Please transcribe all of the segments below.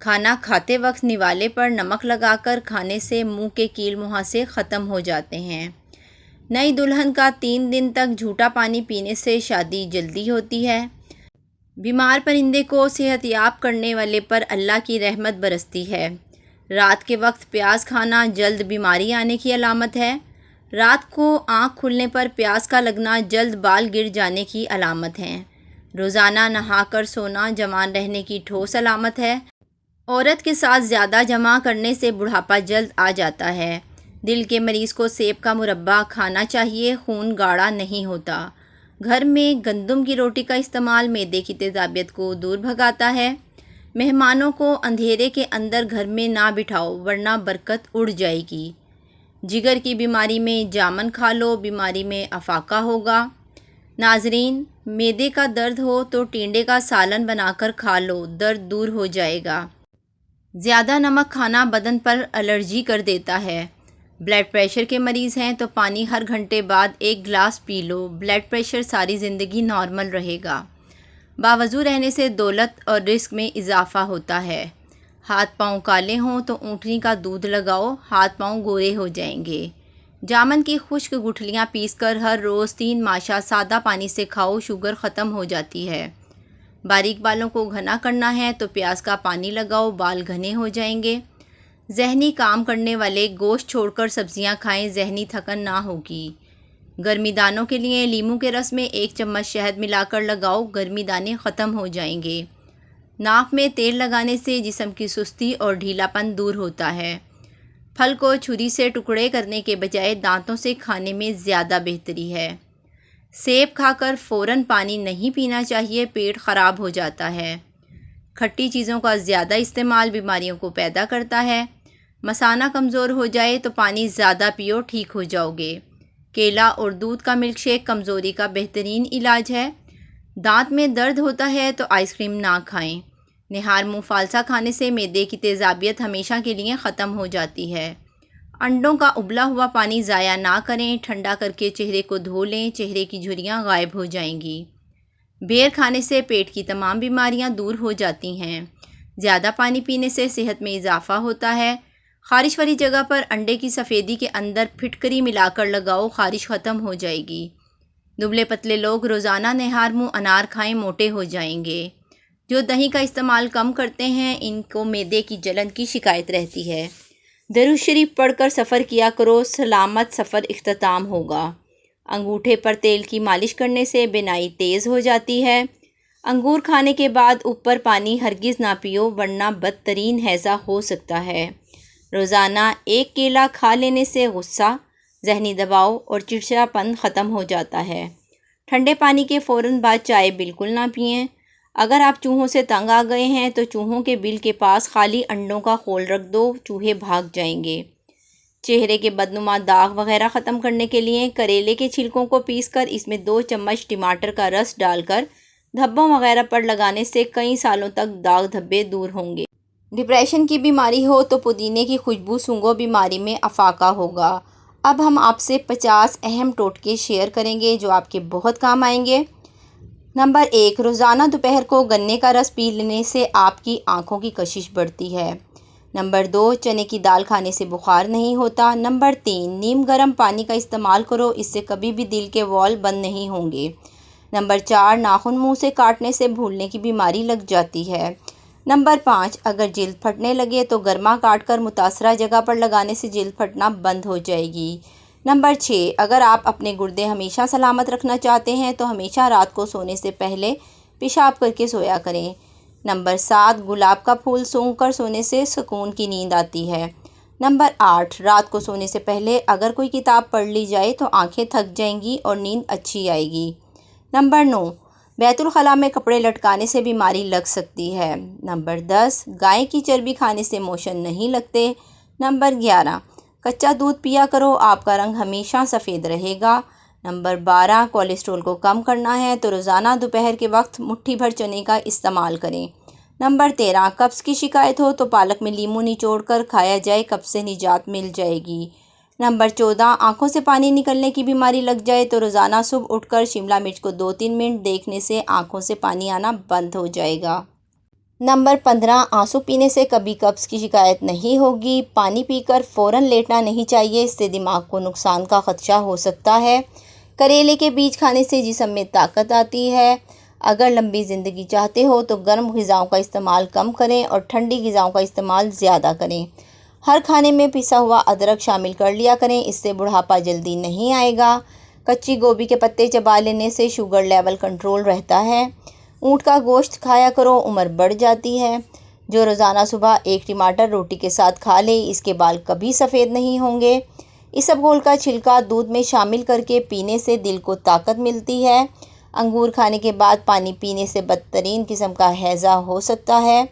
کھانا کھاتے وقت نوالے پر نمک لگا کر کھانے سے منہ کے کیل مہاسے ختم ہو جاتے ہیں۔ نئی دلہن کا 3 دن تک جھوٹا پانی پینے سے شادی جلدی ہوتی ہے۔ بیمار پرندے کو صحت یاب کرنے والے پر اللہ کی رحمت برستی ہے۔ رات کے وقت پیاز کھانا جلد بیماری آنے کی علامت ہے۔ رات کو آنکھ کھلنے پر پیاز کا لگنا جلد بال گر جانے کی علامت ہے۔ روزانہ نہا کر سونا جوان رہنے کی ٹھوس علامت ہے۔ عورت کے ساتھ زیادہ جمع کرنے سے بڑھاپا جلد آ جاتا ہے۔ دل کے مریض کو سیب کا مربع کھانا چاہیے، خون گاڑھا نہیں ہوتا۔ گھر میں گندم کی روٹی کا استعمال معدے کی تیزابیت کو دور بھگاتا ہے۔ مہمانوں کو اندھیرے کے اندر گھر میں نہ بٹھاؤ ورنہ برکت اڑ جائے گی۔ جگر کی بیماری میں جامن کھا لو، بیماری میں افاقہ ہوگا۔ ناظرین، معدے کا درد ہو تو ٹینڈے کا سالن بنا کر کھا لو، درد دور ہو جائے گا۔ زیادہ نمک کھانا بدن پر الرجی کر دیتا ہے۔ بلڈ پریشر کے مریض ہیں تو پانی ہر گھنٹے بعد 1 گلاس پی لو، بلڈ پریشر ساری زندگی نارمل رہے گا۔ باوضو رہنے سے دولت اور رزق میں اضافہ ہوتا ہے۔ ہاتھ پاؤں کالے ہوں تو اونٹنی کا دودھ لگاؤ، ہاتھ پاؤں گورے ہو جائیں گے۔ جامن کی خشک گٹھلیاں پیس کر ہر روز 3 ماشا سادہ پانی سے کھاؤ، شوگر ختم ہو جاتی ہے۔ باریک بالوں کو گھنا کرنا ہے تو پیاز کا پانی لگاؤ، بال گھنے ہو جائیں گے۔ ذہنی کام کرنے والے گوشت چھوڑ کر سبزیاں کھائیں، ذہنی تھکن نہ ہوگی۔ گرمی دانوں کے لیے لیموں کے رس میں 1 چمچ شہد ملا کر لگاؤ، گرمی دانے ختم ہو جائیں گے۔ ناک میں تیل لگانے سے جسم کی سستی اور ڈھیلا پن دور ہوتا ہے۔ پھل کو چھری سے ٹکڑے کرنے کے بجائے دانتوں سے کھانے میں زیادہ بہتری ہے۔ سیب کھا کر فوراً پانی نہیں پینا چاہیے، پیٹ خراب ہو جاتا ہے۔ کھٹی چیزوں کا زیادہ استعمال بیماریوں کو پیدا کرتا ہے۔ مثانہ کمزور ہو جائے تو پانی زیادہ پیو، ٹھیک ہو جاؤ گے۔ کیلا اور دودھ کا ملک شیک کمزوری کا بہترین علاج ہے۔ دانت میں درد ہوتا ہے تو آئس کریم نہ کھائیں۔ نہار منہ فالسا کھانے سے معدے کی تیزابیت ہمیشہ کے لیے ختم ہو جاتی ہے۔ انڈوں کا ابلا ہوا پانی ضائع نہ کریں، ٹھنڈا کر کے چہرے کو دھو لیں، چہرے کی جھریاں غائب ہو جائیں گی۔ بیر کھانے سے پیٹ کی تمام بیماریاں دور ہو جاتی ہیں۔ زیادہ پانی پینے سے صحت میں اضافہ ہوتا ہے۔ خارش والی جگہ پر انڈے کی سفیدی کے اندر پھٹکری ملا کر لگاؤ، خارش ختم ہو جائے گی۔ دبلے پتلے لوگ روزانہ نہار منہ انار کھائیں، موٹے ہو جائیں گے۔ جو دہی کا استعمال کم کرتے ہیں ان کو معدے کی جلن کی شکایت رہتی ہے۔ درود شریف پڑھ کر سفر کیا کرو، سلامت سفر اختتام ہوگا۔ انگوٹھے پر تیل کی مالش کرنے سے بینائی تیز ہو جاتی ہے۔ انگور کھانے کے بعد اوپر پانی ہرگز نہ پیو ورنہ بدترین ہیضہ ہو سکتا ہے۔ روزانہ 1 کیلا کھا لینے سے غصہ، ذہنی دباؤ اور چڑچڑاپن ختم ہو جاتا ہے۔ ٹھنڈے پانی کے فوراً بعد چائے بالکل نہ پئیں۔ اگر آپ چوہوں سے تنگ آ گئے ہیں تو چوہوں کے بل کے پاس خالی انڈوں کا خول رکھ دو، چوہے بھاگ جائیں گے۔ چہرے کے بدنما داغ وغیرہ ختم کرنے کے لیے کریلے کے چھلکوں کو پیس کر اس میں 2 چمچ ٹماٹر کا رس ڈال کر دھبوں وغیرہ پر لگانے سے کئی سالوں تک داغ دھبے دور ہوں گے۔ ڈپریشن کی بیماری ہو تو پودینے کی خوشبو سونگھو، بیماری میں افاقہ ہوگا۔ اب ہم آپ سے 50 اہم ٹوٹکے شیئر کریں گے جو آپ کے بہت کام آئیں گے۔ نمبر 1، روزانہ دوپہر کو گنے کا رس پی لینے سے آپ کی آنکھوں کی کشش بڑھتی ہے۔ نمبر 2، چنے کی دال کھانے سے بخار نہیں ہوتا۔ نمبر 3، نیم گرم پانی کا استعمال کرو، اس سے کبھی بھی دل کے وال بند نہیں ہوں گے۔ نمبر 4، ناخن منہ سے کاٹنے سے بھولنے کی بیماری لگ جاتی ہے۔ نمبر 5، اگر جلد پھٹنے لگے تو گرما کاٹ کر متاثرہ جگہ پر لگانے سے جلد پھٹنا بند ہو جائے گی۔ نمبر 6، اگر آپ اپنے گردے ہمیشہ سلامت رکھنا چاہتے ہیں تو ہمیشہ رات کو سونے سے پہلے پیشاب کر کے سویا کریں۔ نمبر 7، گلاب کا پھول سونگھ کر سونے سے سکون کی نیند آتی ہے۔ نمبر 8، رات کو سونے سے پہلے اگر کوئی کتاب پڑھ لی جائے تو آنکھیں تھک جائیں گی اور نیند اچھی آئے گی۔ نمبر 9، بیت الخلاء میں کپڑے لٹکانے سے بیماری لگ سکتی ہے۔ نمبر 10، گائے کی چربی کھانے سے موشن نہیں لگتے۔ نمبر 11، کچا دودھ پیا کرو، آپ کا رنگ ہمیشہ سفید رہے گا۔ نمبر 12، کولیسٹرول کو کم کرنا ہے تو روزانہ دوپہر کے وقت مٹھی بھر چنے کا استعمال کریں۔ نمبر 13، قبض کی شکایت ہو تو پالک میں لیموں نچوڑ کر کھایا جائے، قبض سے نجات مل جائے گی۔ نمبر 14، آنکھوں سے پانی نکلنے کی بیماری لگ جائے تو روزانہ صبح اٹھ کر شملہ مرچ کو 2-3 منٹ دیکھنے سے آنکھوں سے پانی آنا بند ہو جائے گا۔ نمبر 15، آنسو پینے سے کبھی قبض کی شکایت نہیں ہوگی۔ پانی پی کر فوراً لیٹنا نہیں چاہیے، اس سے دماغ کو نقصان کا خدشہ ہو سکتا ہے۔ کریلے کے بیج کھانے سے جسم میں طاقت آتی ہے۔ اگر لمبی زندگی چاہتے ہو تو گرم غذاؤں کا استعمال کم کریں اور ٹھنڈی غذاؤں کا استعمال زیادہ کریں۔ ہر کھانے میں پسا ہوا ادرک شامل کر لیا کریں، اس سے بڑھاپا جلدی نہیں آئے گا۔ کچی گوبھی کے پتے چبا لینے سے شوگر لیول کنٹرول رہتا ہے۔ اونٹ کا گوشت کھایا کرو، عمر بڑھ جاتی ہے۔ جو روزانہ صبح ایک ٹماٹر روٹی کے ساتھ کھا لے، اس کے بال کبھی سفید نہیں ہوں گے۔ اسبگول کا چھلکا دودھ میں شامل کر کے پینے سے دل کو طاقت ملتی ہے۔ انگور کھانے کے بعد پانی پینے سے بدترین قسم کا ہیضہ ہو سکتا ہے۔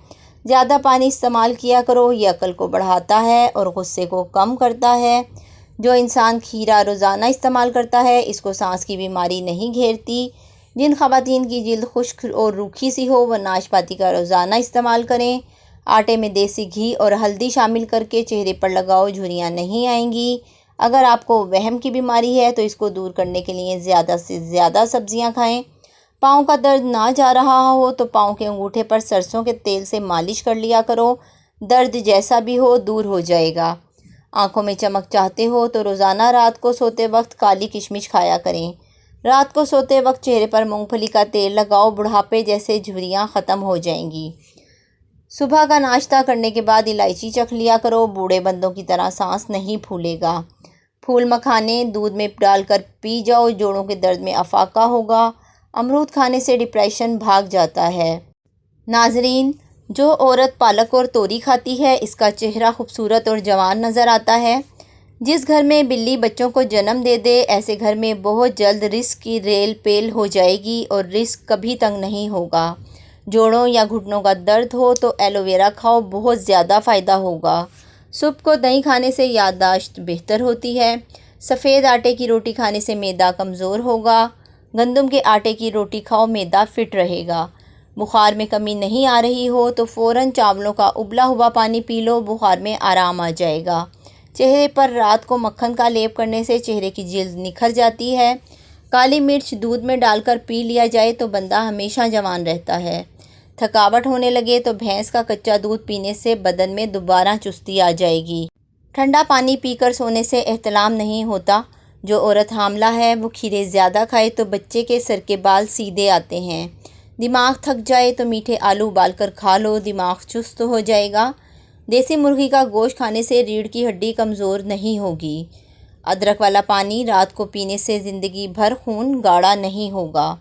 زیادہ پانی استعمال کیا کرو، یہ عقل کو بڑھاتا ہے اور غصے کو کم کرتا ہے۔ جو انسان کھیرا روزانہ استعمال کرتا ہے، اس کو سانس کی بیماری نہیں گھیرتی۔ جن خواتین کی جلد خشک اور روکھی سی ہو، وہ ناشپاتی کا روزانہ استعمال کریں۔ آٹے میں دیسی گھی اور ہلدی شامل کر کے چہرے پر لگاؤ، جھریاں نہیں آئیں گی۔ اگر آپ کو وہم کی بیماری ہے تو اس کو دور کرنے کے لیے زیادہ سے زیادہ سبزیاں کھائیں۔ پاؤں کا درد نہ جا رہا ہو تو پاؤں کے انگوٹھے پر سرسوں کے تیل سے مالش کر لیا کرو، درد جیسا بھی ہو دور ہو جائے گا۔ آنکھوں میں چمک چاہتے ہو تو روزانہ رات کو سوتے وقت کالی کشمش کھایا کریں۔ رات کو سوتے وقت چہرے پر مونگ پھلی کا تیل لگاؤ، بڑھاپے جیسے جھریاں ختم ہو جائیں گی۔ صبح کا ناشتہ کرنے کے بعد الائچی چکھ لیا کرو، بوڑھے بندوں کی طرح سانس نہیں پھولے گا۔ پھول مکھانے دودھ میں ڈال کر پی جاؤ، جوڑوں کے درد میں افاقہ ہوگا۔ امرود کھانے سے ڈپریشن بھاگ جاتا ہے۔ ناظرین، جو عورت پالک اور توری کھاتی ہے، اس کا چہرہ خوبصورت اور جوان نظر آتا ہے۔ جس گھر میں بلی بچوں کو جنم دے دے، ایسے گھر میں بہت جلد رزق کی ریل پیل ہو جائے گی اور رزق کبھی تنگ نہیں ہوگا۔ جوڑوں یا گھٹنوں کا درد ہو تو ایلو ویرا کھاؤ، بہت زیادہ فائدہ ہوگا۔ صبح کو دہی کھانے سے یادداشت بہتر ہوتی ہے۔ سفید آٹے کی روٹی کھانے سے معدہ کمزور ہوگا۔ گندم کے آٹے کی روٹی کھاؤ، معدہ فٹ رہے گا۔ بخار میں کمی نہیں آ رہی ہو تو فوراً چاولوں کا ابلا ہوا پانی پی لو، بخار میں آرام آ جائے گا۔ چہرے پر رات کو مکھن کا لیپ کرنے سے چہرے کی جلد نکھر جاتی ہے۔ کالی مرچ دودھ میں ڈال کر پی لیا جائے تو بندہ ہمیشہ جوان رہتا ہے۔ تھکاوٹ ہونے لگے تو بھینس کا کچا دودھ پینے سے بدن میں دوبارہ چستی آ جائے گی۔ ٹھنڈا پانی پی کر سونے سے احتلام نہیں ہوتا۔ جو عورت حاملہ ہے وہ کھیرے زیادہ کھائے تو بچے کے سر کے بال سیدھے آتے ہیں۔ دماغ تھک جائے تو میٹھے آلو ابال کر کھا لو، دماغ چست ہو جائے گا۔ دیسی مرغی کا گوشت کھانے سے ریڑھ کی ہڈی کمزور نہیں ہوگی۔ ادرک والا پانی رات کو پینے سے زندگی بھر خون گاڑھا نہیں ہوگا۔